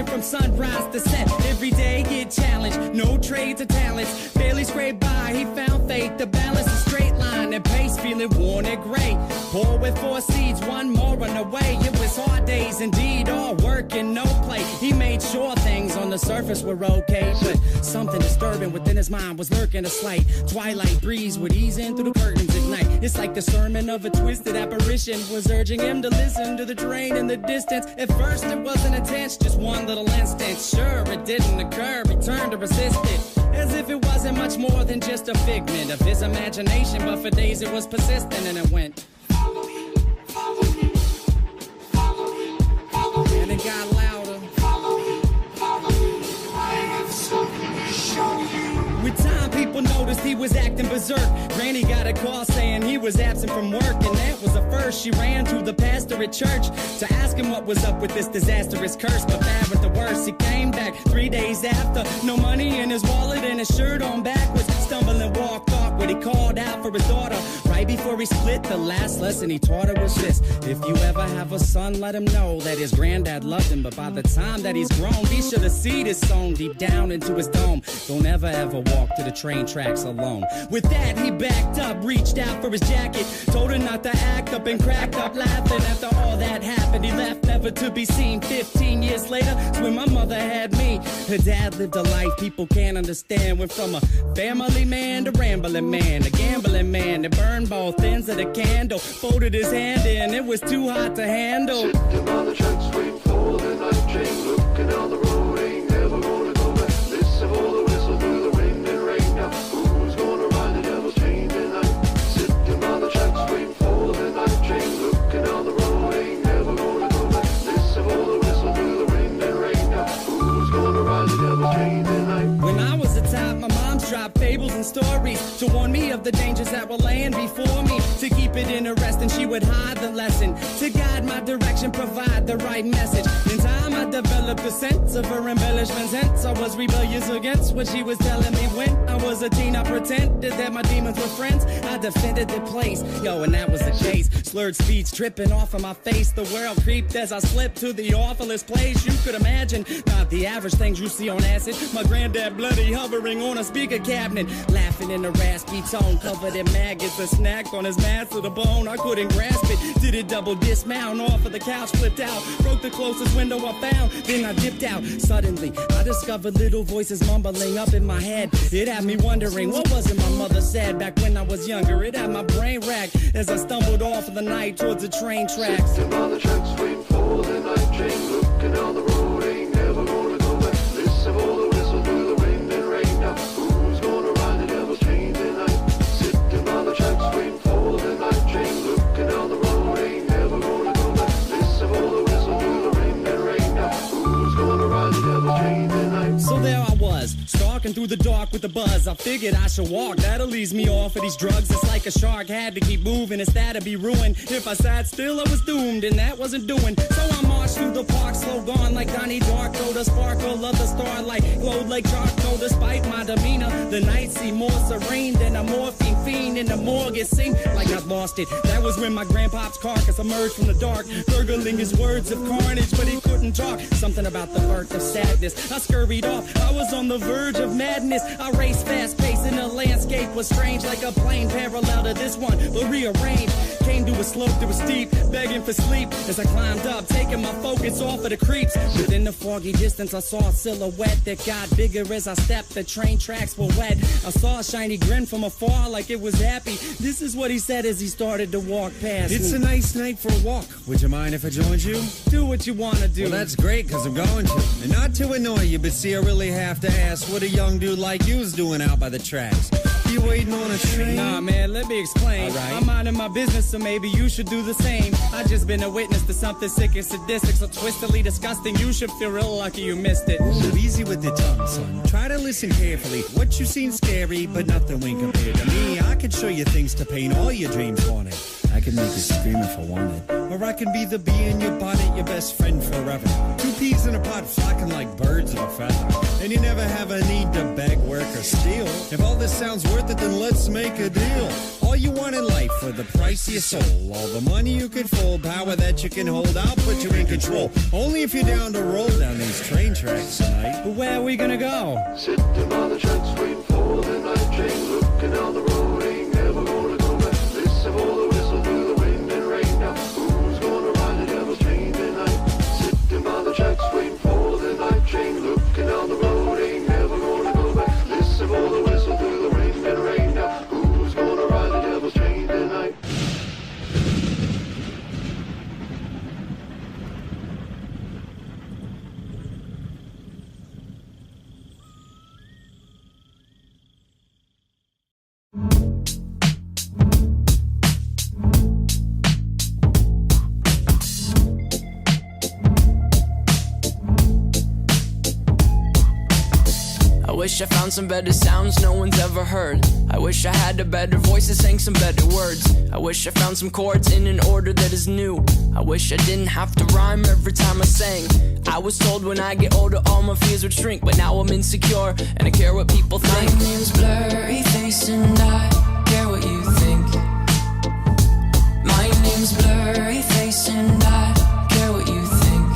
working from sunrise to set. Every day get challenged, no trades or talents. Barely scraped by, he found faith to balance a straight line and pace, feeling worn and gray. Poor with 4 seeds, one more on the way. It was hard days indeed, all work and no play. He made sure things on the surface were okay, but something disturbing within his mind was lurking. A slight twilight breeze would ease in through the curtains at night. It's like the sermon of a twisted apparition was urging him to listen to the train in the distance. At first it wasn't intense, just one little instant. Sure, it didn't occur, he turned to resist it, as if it wasn't much more than just a figment of his imagination. But for days it was persistent, and it went, follow me, follow me, follow me, follow me. And it got louder, follow me, follow me, I have something to show you. With time, people noticed he was acting berserk. Granny got a call saying he was absent from work, and that was the first. She ran to the pastor at church to ask him what was up with this disastrous curse. But bad with the worst, he came back 3 days after. No money in his wallet and his shirt on backwards. Stumbling, walked awkward. He called out for his daughter right before he split. The last lesson he taught her was this: if you ever have a son, let him know that his granddad loved him. But by the time that he's grown, be sure the seed is sown deep down into his dome. Don't ever walk to the train tracks alone. With that, he backed up, reached out for his jacket, told her not to act up, and cracked up laughing. After all that happened, he left never to be seen. 15 years later, it's when my mother had me. Her dad lived a life people can't understand. Went from a family man to rambling man, a gambling man that burned both ends of the candle. Folded his hand in, it was too hot to handle. Sitting on the tracks, waiting for the night train, looking down the road, ain't never gonna go back. Listen for the whistle through the wind and rain. Now who's gonna ride the devil's chain tonight? Sitting on the tracks, waiting for the night train, looking down the road, ain't never gonna go back. Listen for the whistle through the wind and rain. Now who's gonna ride the devil's chain tonight? When I was a top, my mom's dropped fables and stories to warn me of the dangers that were laying before me. To keep it interesting, she would hide the lesson. To guide my direction, provide the right message. In time, I developed a sense of her embellishments. Hence, I was rebellious against what she was telling me. When I was a teen, I pretended that my demons were friends. I defended the place, yo, and that was the case. Slurred speech dripping off of my face. The world creeped as I slipped to the awfulest place you could imagine. Not the average things you see on acid. My granddad bloody hovering on a speaker cabinet, laughing in a raspy tone, covered in maggots. A snack on his mass to the bone, I couldn't grasp it. Did it double dismount off of the couch, flipped out, broke the closest window I found, then I dipped out. Suddenly, I discovered little voices mumbling up in my head. It had me wondering, what was it my mother said back when I was younger? It had my brain racked as I stumbled off of the night towards the train tracks. Sitting on the tracks, waiting for the night train, looking down the road, ain't never gonna go back. Listen for the whistle through the wind and rain. Now who's gonna ride the devil's chain tonight? Sitting on the tracks, waiting for the night train, looking down the road, ain't never gonna go back. Listen for the whistle through the wind and rain. Now who's gonna ride the devil's chain tonight? So there I was, stalking through the dark with the buzz. I figured I should walk, that'll ease me off of these drugs. It's like a shark had to keep moving, instead of be ruined. If I sat still, I was doomed, and that wasn't doing. So I marched through the park, slow gone like Donnie Darko. The sparkle of the starlight glowed like charcoal. Despite my demeanor, the night seemed more serene than a morphine fiend in the morgue. It seemed like I'd lost it. That was when my grandpa's carcass emerged from the dark, gurgling his words of carnage, but he couldn't talk. Something about the birth of sadness. I scurried off, I was on the verge of madness. I raced fast paced and the landscape was strange, like a plane parallel to this one, but rearranged. Came to a slope that was steep, begging for sleep as I climbed up, taking my focus off of the creeps. Within the foggy distance, I saw a silhouette that got bigger as I stepped. The train tracks were wet. I saw a shiny grin from afar like it was happy. This is what he said as he started to walk past me. It's a nice night for a walk. Would you mind if I joined you? Do what you want to do. Well, that's great, because I'm going to. And not to annoy you, but see, I really have to ask what a young dude like you's doing out by the tracks. You waiting on a train? Nah, man, let me explain. All right. I'm minding my business, so maybe you should do the same. I just been a witness to something sick and sadistic, so twistedly disgusting. You should feel real lucky you missed it. Ooh, easy with the tongue, son. Try to listen carefully. What you seen scary, but nothing when compared to me. I could show you things to paint all your dreams wanted. I can make you scream if I wanted. Or I can be the bee in your bonnet, your best friend forever. Two peas in a pot flocking like birds of a feather. And you never have a need to beg, work, or to steal. If all this sounds worth it, then let's make a deal. All you want in life for the price of your soul. All the money you can fold, power that you can hold, I'll put you in control. Only if you're down to roll down these train tracks tonight. But where are we gonna go? Sitting by the tracks waiting for the night train, looking down the road, ain't never gonna go back. Listen for the whistle through the wind and rain. Now who's gonna ride the devil's train tonight? Sitting by the tracks waiting for the night train, looking down the road, ain't never gonna go back. Listen for the whistle through the wind and rain. Now who's gonna ride the devil's train tonight? I wish I found some better sounds no one's ever heard. I wish I had a better voice that sang some better words. I wish I found some chords in an order that is new. I wish I didn't have to rhyme every time I sang. I was told when I get older all my fears would shrink, but now I'm insecure and I care what people think. My name's Blurry Face and I care what you think. My name's Blurry Face and I care what you think.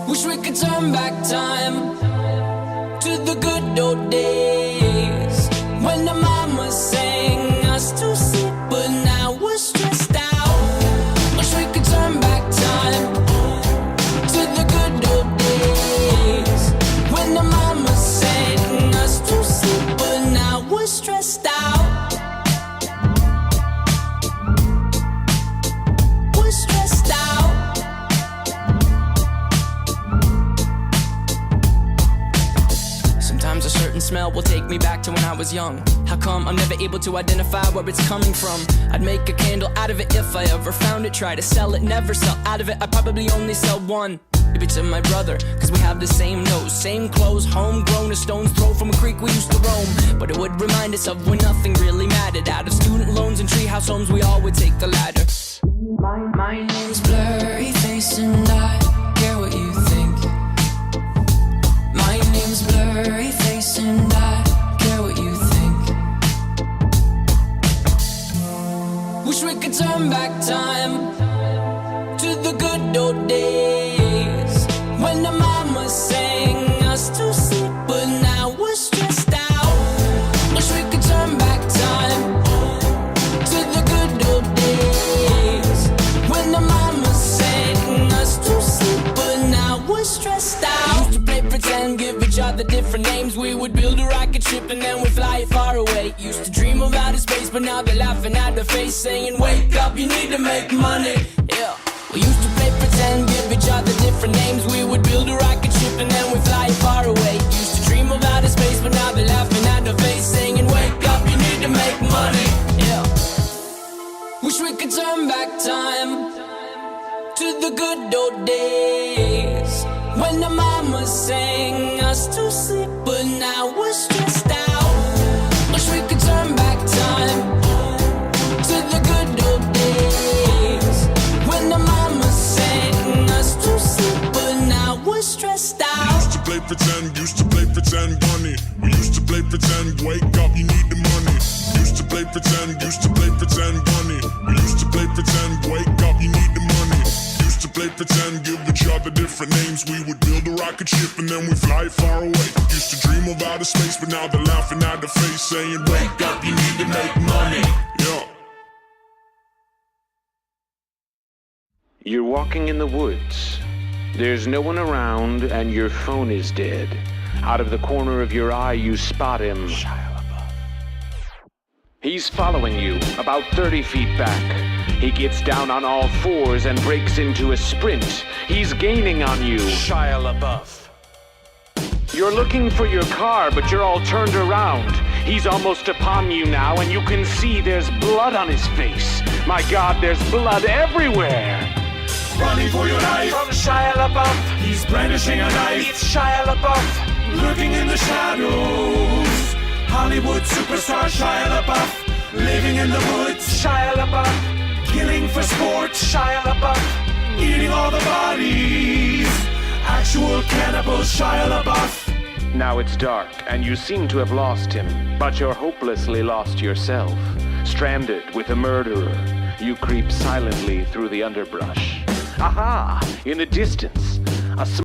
Wish we could turn back time to the good old days when the mama sang us to sleep, but now we're stressed out. Wish we could turn back time to the good old days when the mama sang us to sleep, but now we're stressed out. We're stressed out. Sometimes a certain smell will take me back to when I was young. How come I'm never able to identify where it's coming from? I'd make a candle out of it if I ever found it. Try to sell it, never sell out of it. I'd probably only sell one. Maybe to my brother, cause we have the same nose, same clothes, homegrown, a stone's throw from a creek we used to roam. But it would remind us of when nothing really mattered. Out of student loans and treehouse homes, we all would take the ladder. My name's Blurry Face and I care what you think. My name's Blurry Face and I care what you think. Wish we could turn back time to the good old days when the mama sang us to sleep, but now we're stressed out. Wish we could turn back time to the good old days when the mama sang us to sleep, but now we're stressed out. Used to play pretend, give each other different names. We would build a rocket ship and then we'd fly it far away. Used to dream of outer space, but now they're laughing at the face, saying, wake up, you need to make money. Yeah. We used to play pretend, give each other different names. We would build a rocket ship and then we'd fly it far away. Used to dream of outer space, but now they're laughing at the face, saying, wake up, you need to make money. Yeah. Wish we could turn back time to the good old days when the mama sang us to sleep, but now we're stressed out. Wish we could turn back time to the good old days when the mama sang us to sleep, but now we're stressed out. Used to play pretend, bunny. We used to play pretend, wake up, you need the money. Used to play pretend, bunny. We used to play pretend, wake up, you need the money. Used to play pretend, give each other different names. We would build a rocket ship and then we fly far away. Used to dream of outer space, but now they're laughing at the face, saying, wake up, you need to make money. Yeah. You're walking in the woods. There's no one around and your phone is dead. Out of the corner of your eye, you spot him. He's following you, about 30 feet back. He gets down on all fours and breaks into a sprint. He's gaining on you. Shia LaBeouf. You're looking for your car, but you're all turned around. He's almost upon you now, and you can see there's blood on his face. My God, there's blood everywhere. Running for your life from Shia LaBeouf. He's brandishing a knife. It's Shia LaBeouf. Lurking in the shadows. Hollywood superstar Shia LaBeouf. Living in the woods. Shia LaBeouf. Killing for sport. Shia LaBeouf. Eating all the bodies. Actual cannibal Shia LaBeouf. Now it's dark, and you seem to have lost him, but you're hopelessly lost yourself. Stranded with a murderer, you creep silently through the underbrush. Aha! In the distance, a